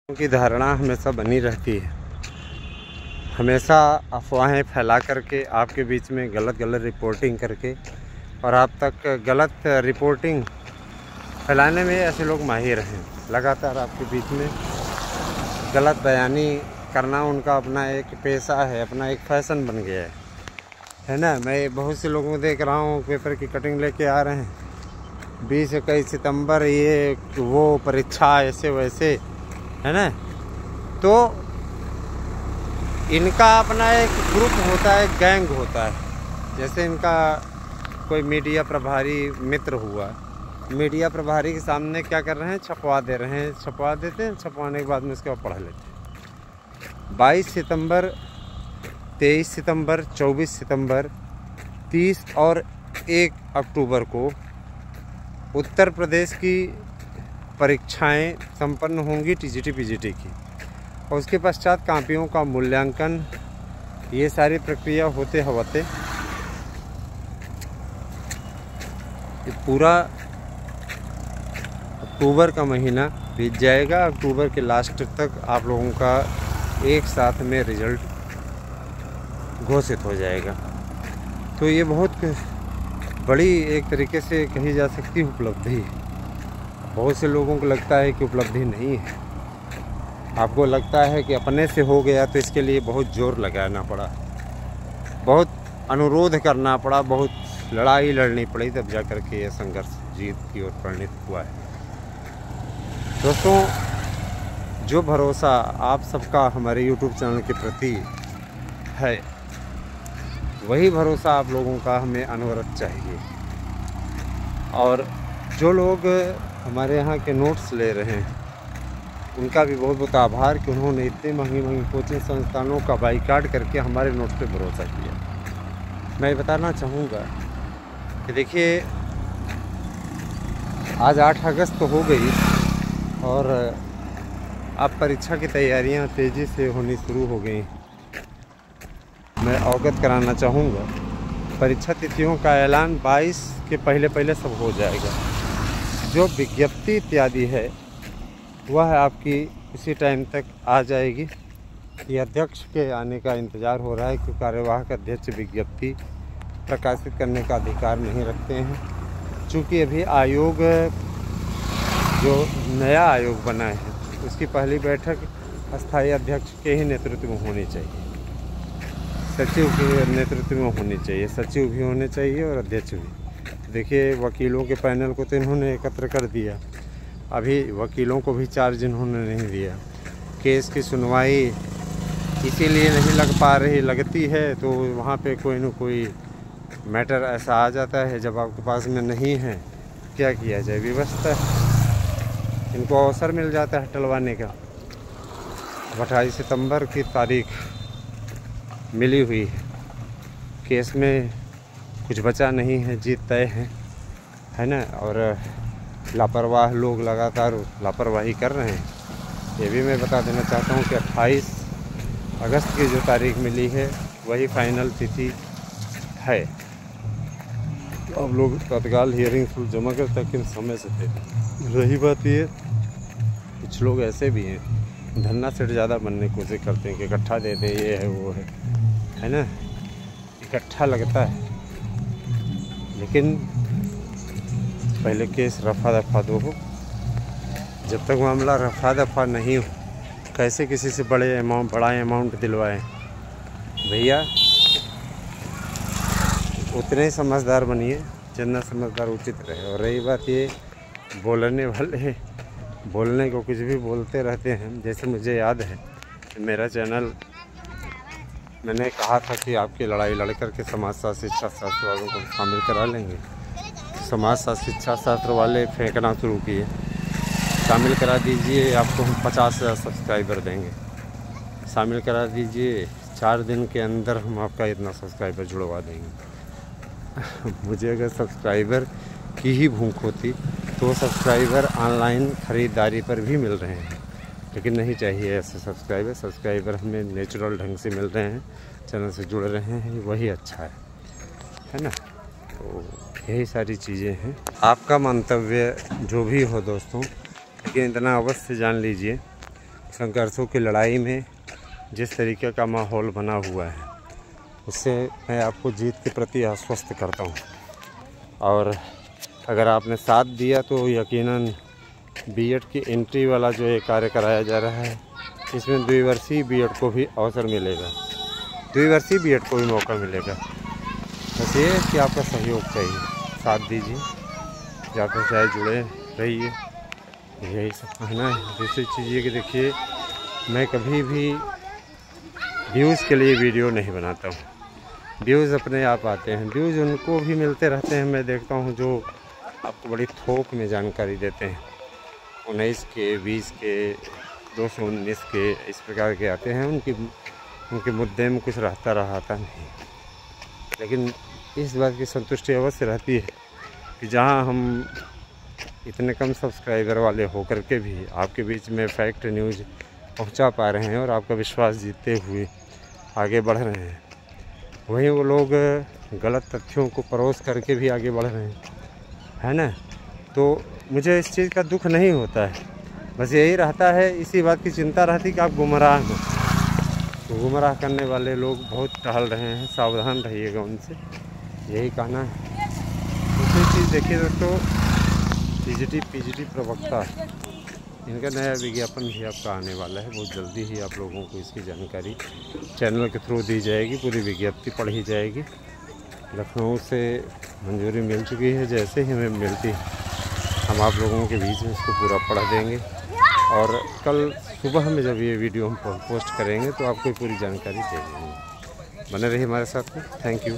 की धारणा हमेशा बनी रहती है, हमेशा अफवाहें फैला करके आपके बीच में गलत रिपोर्टिंग करके और आप तक गलत रिपोर्टिंग फैलाने में ऐसे लोग माहिर हैं। लगातार आपके बीच में गलत बयानी करना उनका अपना एक पेशा है, अपना एक फैशन बन गया है ना। मैं बहुत से लोगों को देख रहा हूँ पेपर की कटिंग लेके आ रहे हैं, 20-21 सितंबर ये वो परीक्षा ऐसे वैसे, है ना। तो इनका अपना एक ग्रुप होता है, गैंग होता है। जैसे इनका कोई मीडिया प्रभारी मित्र हुआ, मीडिया प्रभारी के सामने क्या कर रहे हैं, छपवा दे रहे हैं, छपवा देते हैं, छपवाने के बाद में उसके बाद पढ़ लेते हैं। 22 सितंबर, 23 सितंबर, 24 सितंबर, 30 और 1 अक्टूबर को उत्तर प्रदेश की परीक्षाएं संपन्न होंगी टीजीटी पीजीटी की, और उसके पश्चात कापियों का मूल्यांकन, ये सारी प्रक्रिया होते होते पूरा अक्टूबर का महीना बीत जाएगा। अक्टूबर के लास्ट तक आप लोगों का एक साथ में रिजल्ट घोषित हो जाएगा। तो ये बहुत बड़ी एक तरीके से कही जा सकती है उपलब्धि। बहुत से लोगों को लगता है कि उपलब्धि नहीं है, आपको लगता है कि अपने से हो गया, तो इसके लिए बहुत जोर लगाना पड़ा, बहुत अनुरोध करना पड़ा, बहुत लड़ाई लड़नी पड़ी, तब जा कर के ये संघर्ष जीत की ओर परिणित हुआ है। दोस्तों, जो भरोसा आप सबका हमारे YouTube चैनल के प्रति है, वही भरोसा आप लोगों का हमें अनवरत चाहिए। और जो लोग हमारे यहाँ के नोट्स ले रहे हैं, उनका भी बहुत बहुत आभार कि उन्होंने इतने महंगी कोचिंग संस्थानों का बाइकाट करके हमारे नोट्स पे भरोसा किया। मैं बताना चाहूँगा कि देखिए, आज 8 अगस्त तो हो गई और अब परीक्षा की तैयारियां तेज़ी से होनी शुरू हो गई। मैं अवगत कराना चाहूँगा, परीक्षा तिथियों का ऐलान 22 के पहले सब हो जाएगा। जो विज्ञप्ति इत्यादि है वह आपकी उसी टाइम तक आ जाएगी। ये अध्यक्ष के आने का इंतज़ार हो रहा है, क्योंकि कार्यवाहक अध्यक्ष विज्ञप्ति प्रकाशित करने का अधिकार नहीं रखते हैं। चूँकि अभी आयोग, जो नया आयोग बना है, उसकी पहली बैठक अस्थायी अध्यक्ष के ही नेतृत्व में होनी चाहिए, सचिव के नेतृत्व में होनी चाहिए, सचिव भी होने चाहिए और अध्यक्ष भी। देखिए, वकीलों के पैनल को तो इन्होंने एकत्र कर दिया, अभी वकीलों को भी चार्ज इन्होंने नहीं दिया। केस की सुनवाई इसीलिए नहीं लग पा रही, लगती है तो वहाँ पे कोई न कोई मैटर ऐसा आ जाता है जब आपके पास में नहीं है, क्या किया जाए, व्यवस्था इनको अवसर मिल जाता है टलवाने का। 28 सितंबर की तारीख मिली हुई है, केस में कुछ बचा नहीं है, जीत तय है ना। और लापरवाह लोग लगातार लापरवाही कर रहे हैं। ये भी मैं बता देना चाहता हूँ कि 28 अगस्त की जो तारीख मिली है वही फाइनल तिथि है। अब लोग तत्काल हियरिंग फुल जमा कर तक समय से थे। रही बात ये, कुछ लोग ऐसे भी हैं धन्ना सेठ ज़्यादा बनने की कोशिश करते हैं कि इकट्ठा दे दे, ये है वो है ना, इकट्ठा लगता है। लेकिन पहले केस रफा दफा दो हो। जब तक मामला रफा दफा नहीं हो, कैसे किसी से बड़ा अमाउंट दिलवाएं भैया। उतने समझदार बनिए जितना समझदार उचित रहे। और रही बात ये, बोलने वाले बोलने को कुछ भी बोलते रहते हैं। जैसे मुझे याद है, मेरा चैनल, मैंने कहा था कि आपकी लड़ाई लड़ कर के समाजशास्त्र शिक्षा शास्त्र वालों को शामिल करा लेंगे। समाजशास्त्र शिक्षा शास्त्र वाले फेंकना शुरू किए, शामिल करा दीजिए, आपको हम 50,000 सब्सक्राइबर देंगे, शामिल करा दीजिए, 4 दिन के अंदर हम आपका इतना सब्सक्राइबर जुड़वा देंगे। मुझे अगर सब्सक्राइबर की ही भूख होती तो सब्सक्राइबर ऑनलाइन ख़रीदारी पर भी मिल रहे हैं, लेकिन नहीं चाहिए ऐसे सब्सक्राइबर हमें नेचुरल ढंग से मिल रहे हैं, चैनल से जुड़ रहे हैं, वही अच्छा है ना। तो यही सारी चीज़ें हैं। आपका मंतव्य जो भी हो दोस्तों, लेकिन इतना अवश्य जान लीजिए, संघर्षों की लड़ाई में जिस तरीके का माहौल बना हुआ है, उससे मैं आपको जीत के प्रति आश्वस्त करता हूँ। और अगर आपने साथ दिया तो यकीनन बीएड की एंट्री वाला जो ये कार्य कराया जा रहा है, इसमें द्विवर्षीय बीएड को भी अवसर मिलेगा, द्विवर्षीय बीएड को भी मौका मिलेगा। बस ये कि आपका सहयोग चाहिए, साथ दीजिए, ज़्यादा से ज़्यादा जुड़े रहिए, यही सब कहना है। दूसरी चीज़ ये कि देखिए, मैं कभी भी व्यूज़ के लिए वीडियो नहीं बनाता हूँ, व्यूज़ अपने आप आते हैं, व्यूज़ उनको भी मिलते रहते हैं। मैं देखता हूँ जो आपको बड़ी थोक में जानकारी देते हैं, 19 के, 20 के, 219 के, इस प्रकार के आते हैं। उनके मुद्दे में कुछ रहता नहीं, लेकिन इस बात की संतुष्टि अवश्य रहती है कि जहाँ हम इतने कम सब्सक्राइबर वाले होकर के भी आपके बीच में फैक्ट न्यूज़ पहुँचा पा रहे हैं और आपका विश्वास जीतते हुए आगे बढ़ रहे हैं, वहीं वो लोग गलत तथ्यों को परोस करके भी आगे बढ़ रहे हैं, है ना। तो मुझे इस चीज़ का दुख नहीं होता है, बस यही रहता है, इसी बात की चिंता रहती कि आप गुमराह हो। तो गुमराह करने वाले लोग बहुत टहल रहे हैं, सावधान रहिएगा उनसे, यही कहना है। दूसरी चीज़ देखिए दोस्तों, पीजीटी प्रवक्ता, इनका नया विज्ञापन भी आपका आने वाला है, बहुत जल्दी ही आप लोगों को इसकी जानकारी चैनल के थ्रू दी जाएगी, पूरी विज्ञप्ति पढ़ी जाएगी। लखनऊ से मंजूरी मिल चुकी है, जैसे ही हमें मिलती है हम आप लोगों के बीच में इसको पूरा पढ़ा देंगे, और कल सुबह में जब ये वीडियो हम पोस्ट करेंगे तो आपको पूरी जानकारी दे देंगे। बने रहिए हमारे साथ में। Thank you.